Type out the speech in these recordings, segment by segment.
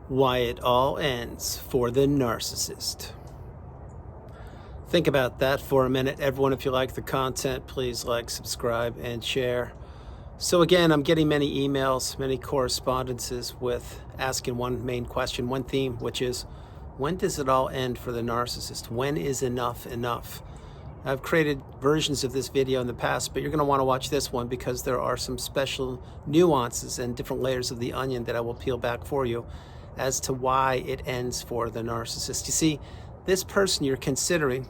Why it all ends for the narcissist. Think about that for a minute. Everyone, if you like the content, please like, subscribe, and share. So again, I'm getting many emails, many correspondences with asking one main question, one theme, which is, when does it all end for the narcissist? When is enough enough? I've created versions of this video in the past, but you're going to want to watch this one because there are some special nuances and different layers of the onion that I will peel back for you as to why it ends for the narcissist. You see, this person you're considering,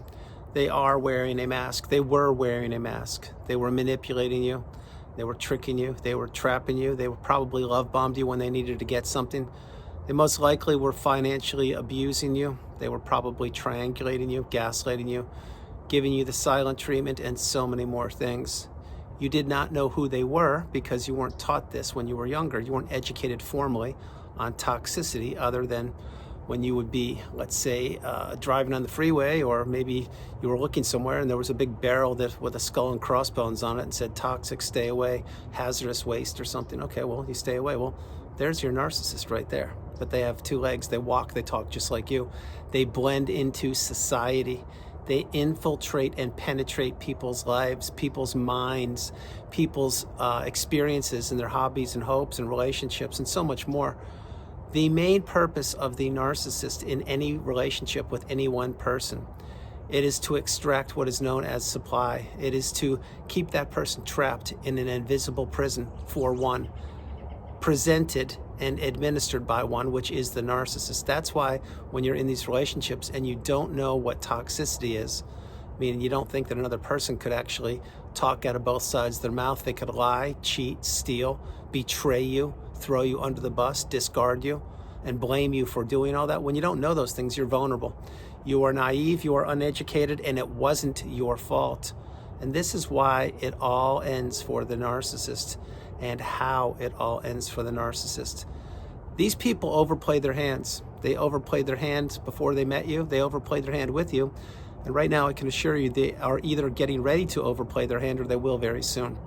they are wearing a mask. They were wearing a mask. They were manipulating you. They were tricking you. They were trapping you. They were probably love bombed you when they needed to get something. They most likely were financially abusing you. They were probably triangulating you, gaslighting you, giving you the silent treatment, and so many more things. You did not know who they were because you weren't taught this when you were younger. You weren't educated formally on toxicity other than when you would be, let's say, driving on the freeway, or maybe you were looking somewhere and there was a big barrel that with a skull and crossbones on it and said toxic, stay away, hazardous waste or something. Okay, well, you stay away. Well, there's your narcissist right there. But they have two legs. They walk, they talk just like you. They blend into society. They infiltrate and penetrate people's lives, people's minds, people's experiences and their hobbies and hopes and relationships and so much more. The main purpose of the narcissist in any relationship with any one person, it is to extract what is known as supply. It is to keep that person trapped in an invisible prison for one, presented and administered by one, which is the narcissist. That's why when you're in these relationships and you don't know what toxicity is, meaning you don't think that another person could actually talk out of both sides of their mouth, they could lie, cheat, steal, betray you, throw you under the bus, discard you, and blame you for doing all that. When you don't know those things, you're vulnerable. You are naive, you are uneducated, and it wasn't your fault. And this is why it all ends for the narcissist, and how it all ends for the narcissist. These people overplay their hands. They overplayed their hand before they met you. They overplayed their hand with you. And right now I can assure you they are either getting ready to overplay their hand or they will very soon.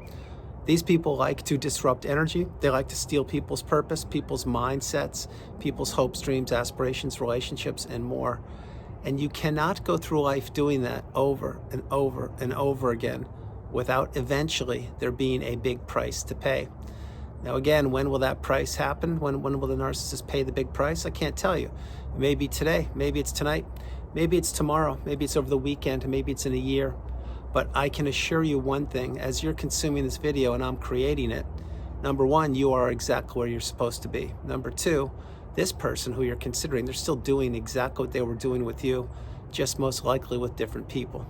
These people like to disrupt energy. They like to steal people's purpose, people's mindsets, people's hopes, dreams, aspirations, relationships, and more. And you cannot go through life doing that over and over and over again without eventually there being a big price to pay. Now again, when will that price happen? When will the narcissist pay the big price? I can't tell you. It may be today, maybe it's tonight, maybe it's tomorrow, maybe it's over the weekend, maybe it's in a year. But I can assure you one thing, as you're consuming this video and I'm creating it, number one, you are exactly where you're supposed to be. Number two, this person who you're considering, they're still doing exactly what they were doing with you, just most likely with different people.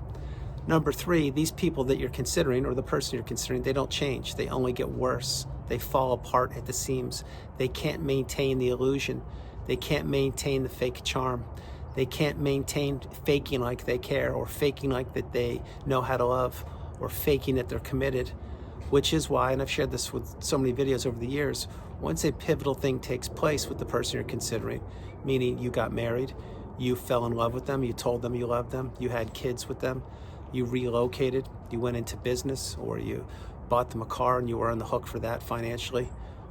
Number three, these people that you're considering, or the person you're considering, they don't change. They only get worse. They fall apart at the seams. They can't maintain the illusion. They can't maintain the fake charm. They can't maintain faking like they care, or faking like that they know how to love, or faking that they're committed, which is why, and I've shared this with so many videos over the years, once a pivotal thing takes place with the person you're considering, meaning you got married, you fell in love with them, you told them you loved them, you had kids with them, you relocated, you went into business, or you bought them a car and you were on the hook for that financially.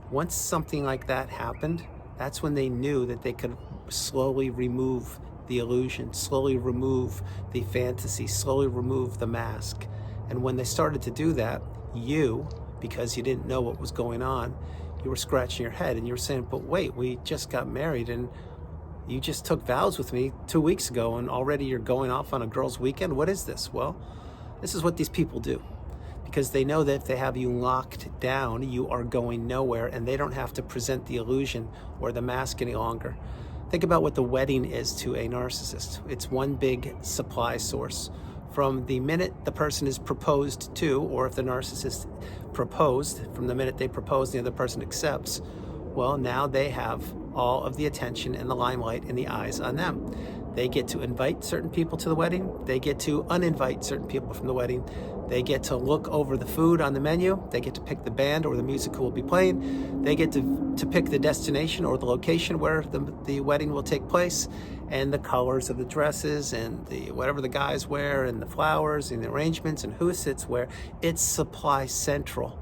Once something like that happened, that's when they knew that they could slowly remove the illusion, slowly remove the fantasy, slowly remove the mask. And when they started to do that, you, because you didn't know what was going on, you were scratching your head and you were saying, but wait, we just got married and you just took vows with me 2 weeks ago and already you're going off on a girl's weekend? What is this? Well, this is what these people do, because they know that if they have you locked down, you are going nowhere and they don't have to present the illusion or the mask any longer. Think about what the wedding is to a narcissist. It's one big supply source. From the minute the person is proposed to, or if the narcissist proposed, from the minute they propose, the other person accepts, well, now they have all of the attention and the limelight and the eyes on them. They get to invite certain people to the wedding. They get to uninvite certain people from the wedding. They get to look over the food on the menu. They get to pick the band or the music who will be playing. They get to pick the destination or the location where the wedding will take place, and the colors of the dresses and the whatever the guys wear and the flowers and the arrangements and who sits where. It's supply central.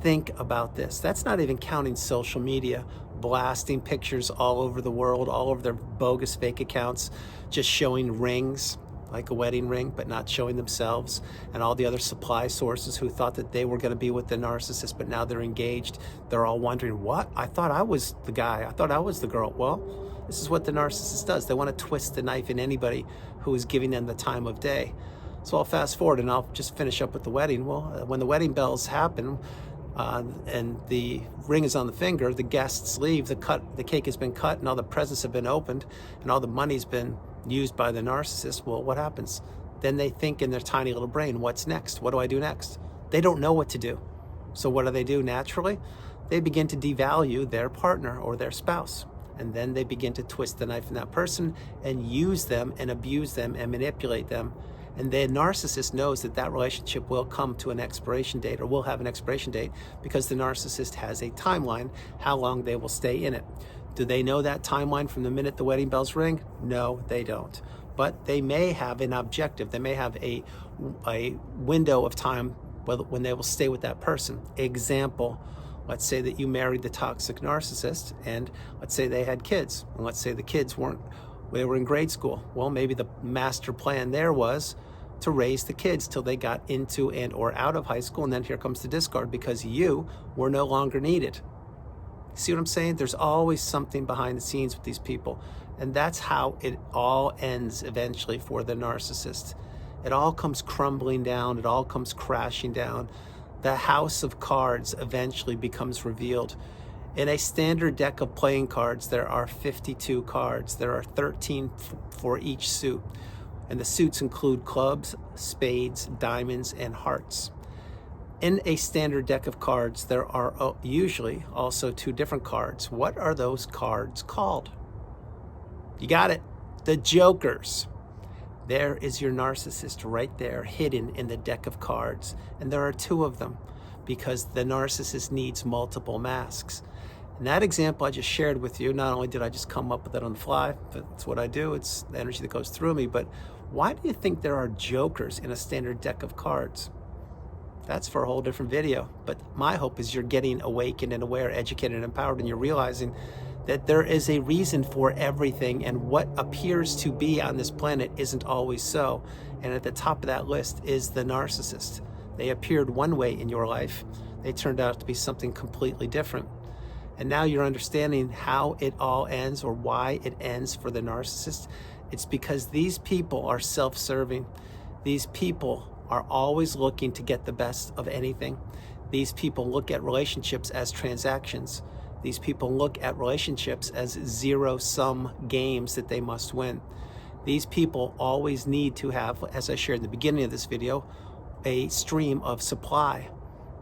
Think about this. That's not even counting social media, blasting pictures all over the world, all over their bogus fake accounts, just showing rings, like a wedding ring, but not showing themselves, and all the other supply sources who thought that they were going to be with the narcissist, but now they're engaged. They're all wondering, what? I thought I was the guy. I thought I was the girl. Well, this is what the narcissist does. They want to twist the knife in anybody who is giving them the time of day. So I'll fast forward and I'll just finish up with the wedding. Well, when the wedding bells happen, and the ring is on the finger, the guests leave, the cake has been cut, and all the presents have been opened, and all the money's been used by the narcissist. Well, what happens? Then they think in their tiny little brain, what's next? What do I do next? They don't know what to do. So what do? Naturally, they begin to devalue their partner or their spouse. And then they begin to twist the knife in that person and use them and abuse them and manipulate them. And the narcissist knows that that relationship will come to an expiration date, or will have an expiration date, because the narcissist has a timeline how long they will stay in it. Do they know that timeline from the minute the wedding bells ring? No, they don't. But they may have an objective. They may have a window of time when they will stay with that person. Example, let's say that you married the toxic narcissist, and let's say they had kids, and let's say the kids they were in grade school. Well, maybe the master plan there was to raise the kids till they got into and or out of high school, and then here comes the discard because you were no longer needed. See what I'm saying? There's always something behind the scenes with these people, and that's how it all ends eventually for the narcissist. It all comes crumbling down. It all comes crashing down. The house of cards eventually becomes revealed. In a standard deck of playing cards, there are 52 cards. There are 13 for each suit. And the suits include clubs, spades, diamonds, and hearts. In a standard deck of cards, there are usually also 2 different cards. What are those cards called? You got it. The jokers. There is your narcissist right there, hidden in the deck of cards. And there are 2 of them, because the narcissist needs multiple masks. And that example I just shared with you, not only did I just come up with it on the fly, but it's what I do, it's the energy that goes through me, but why do you think there are jokers in a standard deck of cards? That's for a whole different video. But my hope is you're getting awakened and aware, educated and empowered, and you're realizing that there is a reason for everything, and what appears to be on this planet isn't always so. And at the top of that list is the narcissist. They appeared one way in your life. They turned out to be something completely different. And now you're understanding how it all ends, or why it ends for the narcissist. It's because these people are self-serving. These people are always looking to get the best of anything. These people look at relationships as transactions. These people look at relationships as zero-sum games that they must win. These people always need to have, as I shared in the beginning of this video, a stream of supply.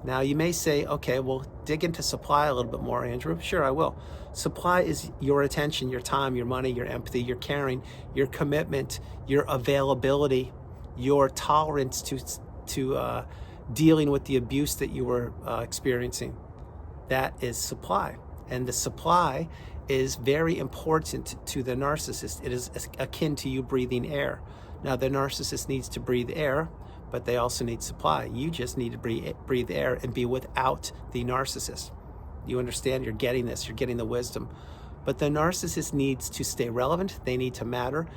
Now you may say, okay, well, dig into supply a little bit more, Andrew. Sure, I will. Supply is your attention, your time, your money, your empathy, your caring, your commitment, your availability, your tolerance to dealing with the abuse that you were experiencing. That is supply. And the supply is very important to the narcissist. It is akin to you breathing air. Now, the narcissist needs to breathe air, but they also need supply. You just need to breathe air and be without the narcissist. You understand? You're getting this. You're getting the wisdom. But the narcissist needs to stay relevant. They need to matter.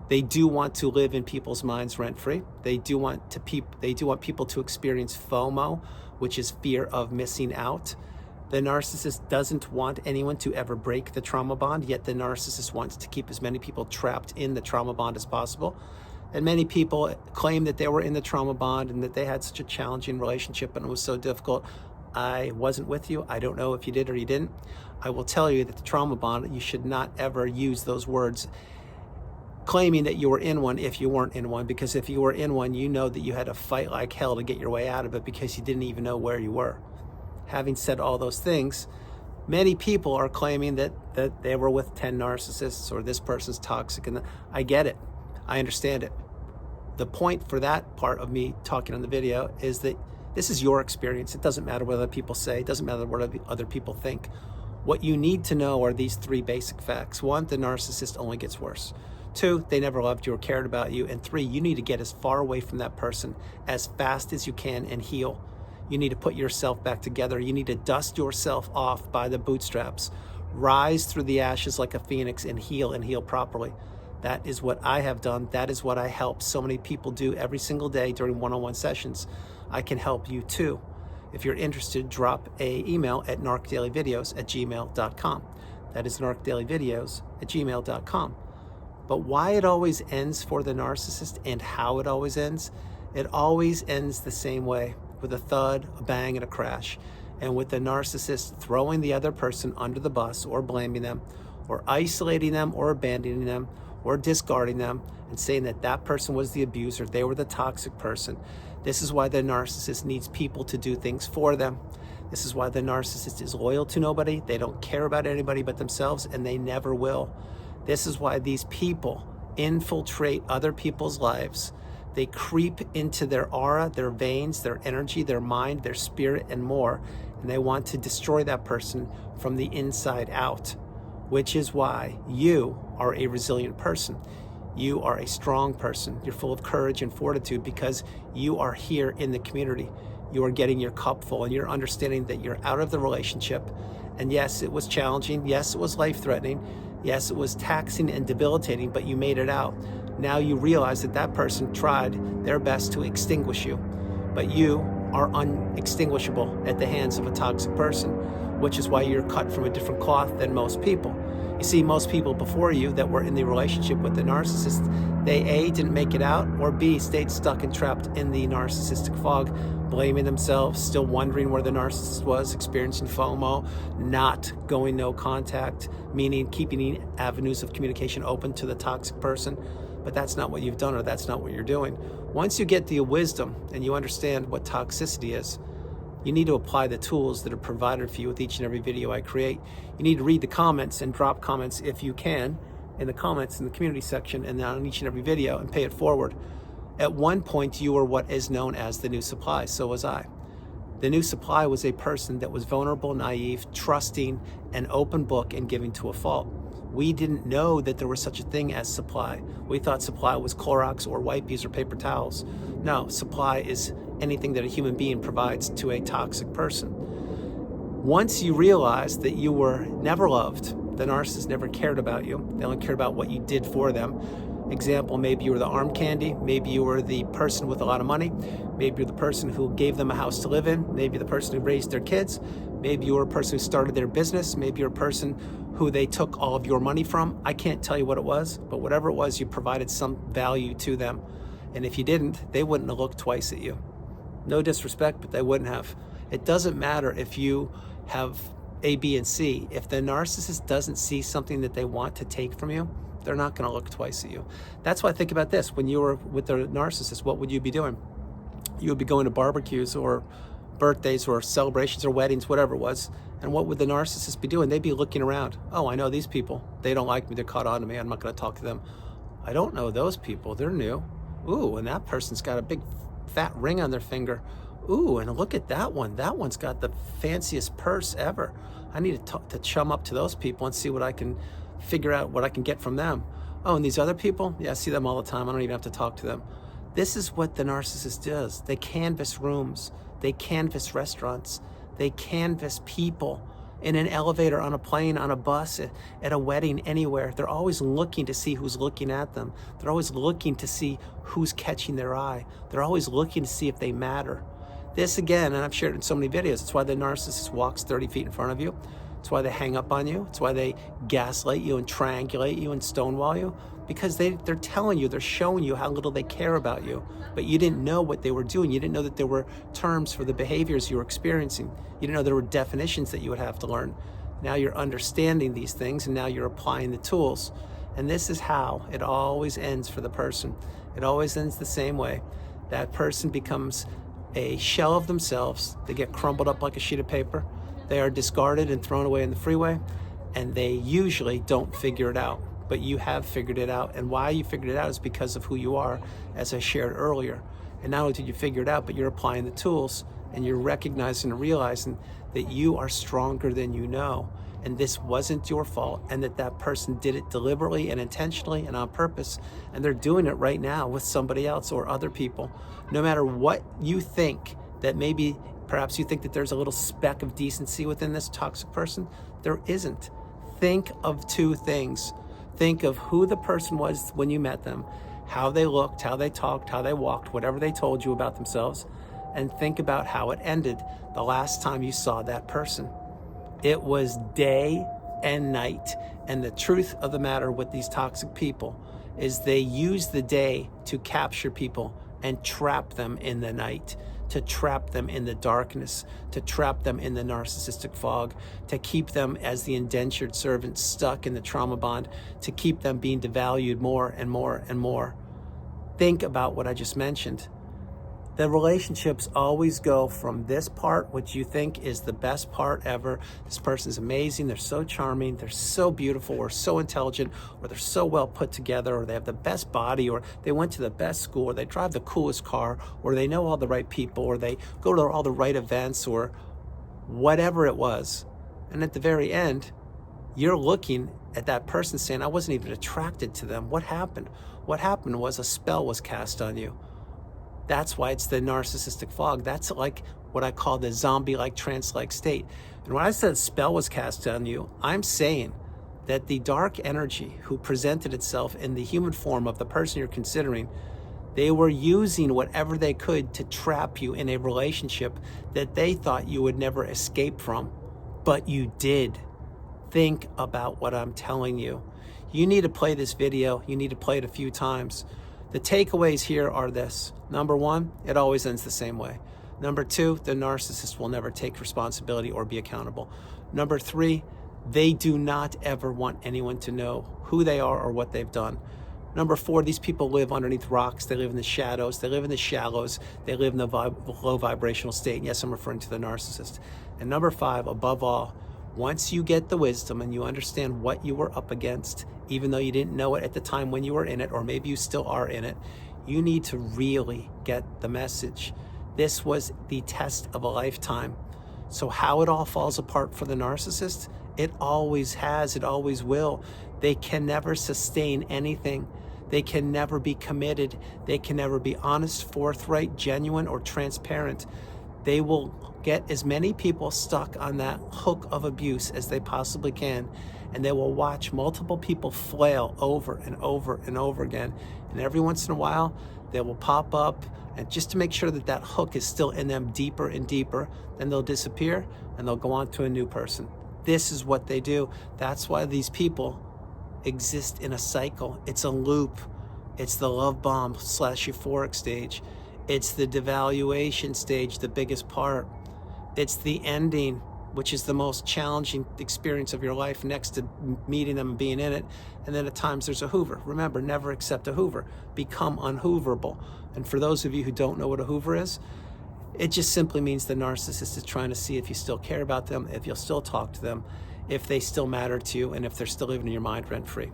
They do want to live in people's minds rent-free. They do want people to experience FOMO, which is fear of missing out. The narcissist doesn't want anyone to ever break the trauma bond, yet the narcissist wants to keep as many people trapped in the trauma bond as possible. And many people claim that they were in the trauma bond and that they had such a challenging relationship and it was so difficult. I wasn't with you. I don't know if you did or you didn't. I will tell you that the trauma bond, you should not ever use those words claiming that you were in one if you weren't in one, because if you were in one, you know that you had to fight like hell to get your way out of it because you didn't even know where you were. Having said all those things, many people are claiming that they were with 10 narcissists or this person's toxic, and I get it. I understand it. The point for that part of me talking on the video is that this is your experience. It doesn't matter what other people say. It doesn't matter what other people think. What you need to know are these 3 basic facts. 1, the narcissist only gets worse. 2, they never loved you or cared about you. And 3, you need to get as far away from that person as fast as you can and heal. You need to put yourself back together. You need to dust yourself off by the bootstraps. rise through the ashes like a phoenix and heal properly. That is what I have done. That is what I help so many people do every single day during one-on-one sessions. I can help you too. If you're interested, drop an email at narcdailyvideos@gmail.com. That is narcdailyvideos@gmail.com. But why it always ends for the narcissist and how it always ends, it always ends the same way, with a thud, a bang, and a crash. And with the narcissist throwing the other person under the bus or blaming them or isolating them or abandoning them or discarding them and saying that that person was the abuser, they were the toxic person. This is why the narcissist needs people to do things for them. This is why the narcissist is loyal to nobody. They don't care about anybody but themselves, and they never will. This is why these people infiltrate other people's lives. They creep into their aura, their veins, their energy, their mind, their spirit, and more, and they want to destroy that person from the inside out, which is why you are a resilient person. You are a strong person. You're full of courage and fortitude because you are here in the community. You are getting your cup full, and you're understanding that you're out of the relationship. And yes, it was challenging. Yes, it was life-threatening. Yes, it was taxing and debilitating, but you made it out. Now you realize that that person tried their best to extinguish you, but you are unextinguishable at the hands of a toxic person, which is why you're cut from a different cloth than most people. You see, most people before you that were in the relationship with the narcissist, they A, didn't make it out, or B, stayed stuck and trapped in the narcissistic fog, blaming themselves, still wondering where the narcissist was, experiencing FOMO, not going no contact, meaning keeping avenues of communication open to the toxic person. But that's not what you've done, or that's not what you're doing. Once you get the wisdom and you understand what toxicity is, you need to apply the tools that are provided for you with each and every video I create. You need to read the comments and drop comments if you can in the comments in the community section and on each and every video, and pay it forward. At one point, you were what is known as the new supply. So was I. The new supply was a person that was vulnerable, naive, trusting, an open book, and giving to a fault. We didn't know that there was such a thing as supply. We thought supply was Clorox or wipes or paper towels. No, supply is anything that a human being provides to a toxic person. Once you realize that you were never loved, the narcissist never cared about you, they only cared about what you did for them. Example, maybe you were the arm candy, maybe you were the person with a lot of money, maybe you're the person who gave them a house to live in, maybe the person who raised their kids, maybe you were a person who started their business, maybe you're a person who they took all of your money from. I can't tell you what it was, but whatever it was, you provided some value to them. And if you didn't, they wouldn't have looked twice at you. No disrespect, but they wouldn't have. It doesn't matter if you have A, B, and C. If the narcissist doesn't see something that they want to take from you, they're not going to look twice at you. That's why I think about this. When you were with the narcissist, what would you be doing? You would be going to barbecues or birthdays or celebrations or weddings, whatever it was. And what would the narcissist be doing? They'd be looking around. Oh, I know these people. They don't like me. They're caught on to me. I'm not going to talk to them. I don't know those people. They're new. Ooh, and that person's got a big fat ring on their finger. Ooh, and look at that one. That one's got the fanciest purse ever. I need to chum up to those people and see what I can figure out, what I can get from them. Oh, and these other people? Yeah, I see them all the time. I don't even have to talk to them. This is what the narcissist does. They canvass rooms. They canvass restaurants. They canvass people in an elevator, on a plane, on a bus, at a wedding, anywhere. They're always looking to see who's looking at them. They're always looking to see who's catching their eye. They're always looking to see if they matter. This again, and I've shared it in so many videos, it's why the narcissist walks 30 feet in front of you. It's why they hang up on you. It's why they gaslight you and triangulate you and stonewall you, because they're telling you, they're showing you how little they care about you. But you didn't know what they were doing. You didn't know that there were terms for the behaviors you were experiencing. You didn't know there were definitions that you would have to learn. Now you're understanding these things, and now you're applying the tools. And this is how it always ends for the person. It always ends the same way. That person becomes a shell of themselves. They get crumbled up like a sheet of paper. They are discarded and thrown away in the freeway, and they usually don't figure it out. But you have figured it out, and why you figured it out is because of who you are, as I shared earlier. And not only did you figure it out, but you're applying the tools, and you're recognizing and realizing that you are stronger than you know, and this wasn't your fault, and that person did it deliberately and intentionally and on purpose, and they're doing it right now with somebody else or other people. No matter what you think, that maybe perhaps you think that there's a little speck of decency within this toxic person, there isn't. think of two things. Think of who the person was when you met them, how they looked, how they talked, how they walked, whatever they told you about themselves, and think about how it ended the last time you saw that person. It was day and night. And the truth of the matter with these toxic people is they use the day to capture people and trap them in the night, to trap them in the darkness, to trap them in the narcissistic fog, to keep them as the indentured servant stuck in the trauma bond, to keep them being devalued more and more and more. Think about what I just mentioned. The relationships always go from this part, which you think is the best part ever. This person's amazing, they're so charming, they're so beautiful, or so intelligent, or they're so well put together, or they have the best body, or they went to the best school, or they drive the coolest car, or they know all the right people, or they go to all the right events, or whatever it was. And at the very end, you're looking at that person saying, I wasn't even attracted to them. What happened? What happened was a spell was cast on you. That's why it's the narcissistic fog. That's like what I call the zombie-like, trance-like state. And when I said spell was cast on you, I'm saying that the dark energy who presented itself in the human form of the person you're considering, they were using whatever they could to trap you in a relationship that they thought you would never escape from. But you did. Think about what I'm telling you. You need to play this video. You need to play it a few times. The takeaways here are this. Number one, it always ends the same way. Number two, the narcissist will never take responsibility or be accountable. Number three, they do not ever want anyone to know who they are or what they've done. Number four, these people live underneath rocks. They live in the shadows. They live in the shallows. They live in the low vibrational state. And yes, I'm referring to the narcissist. And number five, above all, once you get the wisdom and you understand what you were up against, even though you didn't know it at the time when you were in it, or maybe you still are in it, you need to really get the message. This was the test of a lifetime. So how it all falls apart for the narcissist, it always has, it always will. They can never sustain anything. They can never be committed. They can never be honest, forthright, genuine, or transparent. They will get as many people stuck on that hook of abuse as they possibly can, and they will watch multiple people flail over and over and over again. And every once in a while, they will pop up, and just to make sure that that hook is still in them deeper and deeper, then they'll disappear and they'll go on to a new person. This is what they do. That's why these people exist in a cycle. It's a loop. It's the love bomb / euphoric stage. It's the devaluation stage, the biggest part. It's the ending, which is the most challenging experience of your life next to meeting them and being in it. And then at times there's a hoover. Remember, never accept a hoover. Become unhooverable. And for those of you who don't know what a hoover is, it just simply means the narcissist is trying to see if you still care about them, if you'll still talk to them, if they still matter to you, and if they're still living in your mind rent-free.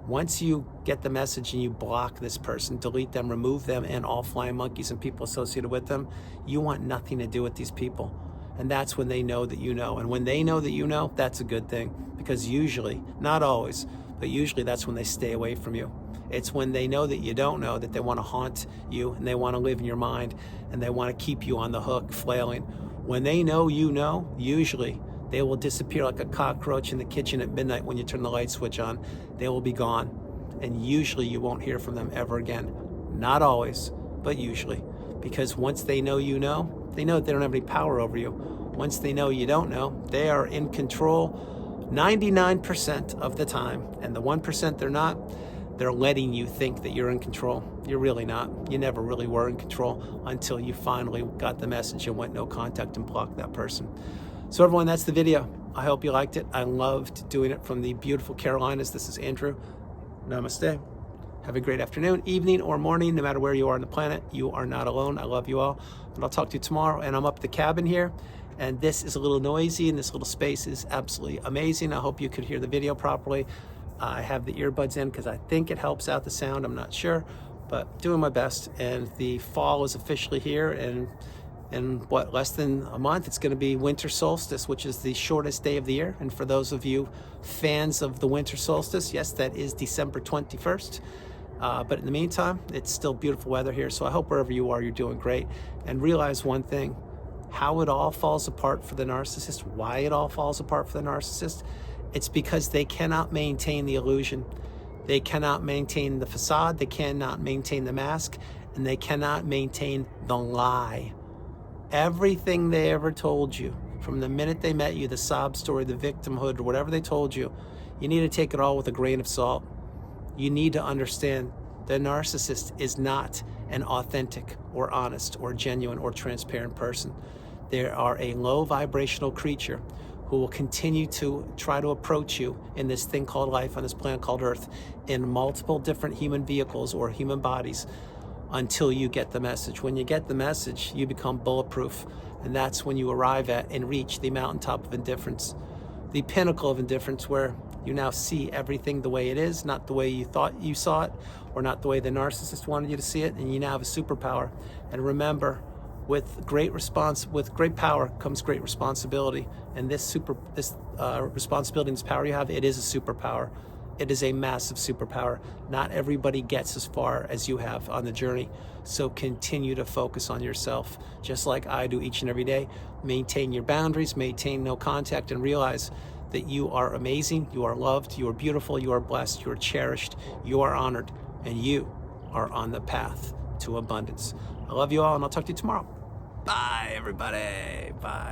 Once you get the message and you block this person, delete them, remove them, and all flying monkeys and people associated with them, you want nothing to do with these people. And that's when they know that you know. And when they know that you know, that's a good thing. Because usually, not always, but usually that's when they stay away from you. It's when they know that you don't know that they want to haunt you and they want to live in your mind and they want to keep you on the hook, flailing. When they know you know, usually they will disappear like a cockroach in the kitchen at midnight when you turn the light switch on. They will be gone. And usually you won't hear from them ever again. Not always, but usually. Because once they know you know, they know that they don't have any power over you. Once they know you don't know, they are in control 99% of the time. And the 1% they're not, they're letting you think that you're in control. You're really not. You never really were in control until you finally got the message and went no contact and blocked that person. So everyone, that's the video. I hope you liked it. I loved doing it from the beautiful Carolinas. This is Andrew. Namaste. Have a great afternoon, evening, or morning, no matter where you are on the planet. You are not alone. I love you all. And I'll talk to you tomorrow. And I'm up at the cabin here. And this is a little noisy, and this little space is absolutely amazing. I hope you could hear the video properly. I have the earbuds in because I think it helps out the sound. I'm not sure, but doing my best. And the fall is officially here. And in what, less than a month, it's going to be winter solstice, which is the shortest day of the year. And for those of you fans of the winter solstice, yes, that is December 21st. But in the meantime, it's still beautiful weather here. So I hope wherever you are, you're doing great. And realize one thing, how it all falls apart for the narcissist, why it all falls apart for the narcissist, It's because they cannot maintain the illusion. They cannot maintain the facade. They cannot maintain the mask. And they cannot maintain the lie. Everything they ever told you, from the minute they met you, the sob story, the victimhood, or whatever they told you, you need to take it all with a grain of salt. You need to understand the narcissist is not an authentic or honest or genuine or transparent person. They are a low vibrational creature who will continue to try to approach you in this thing called life on this planet called Earth in multiple different human vehicles or human bodies until you get the message. When you get the message, you become bulletproof. And that's when you arrive at and reach the mountaintop of indifference, the pinnacle of indifference, where you now see everything the way it is, not the way you thought you saw it, or not the way the narcissist wanted you to see it, and you now have a superpower. And remember, with great power comes great responsibility. And this responsibility and this power you have, it is a superpower. It is a massive superpower. Not everybody gets as far as you have on the journey. So continue to focus on yourself, just like I do each and every day. Maintain your boundaries, maintain no contact, and realize that you are amazing, you are loved, you are beautiful, you are blessed, you are cherished, you are honored, and you are on the path to abundance. I love you all, and I'll talk to you tomorrow. Bye, everybody. Bye.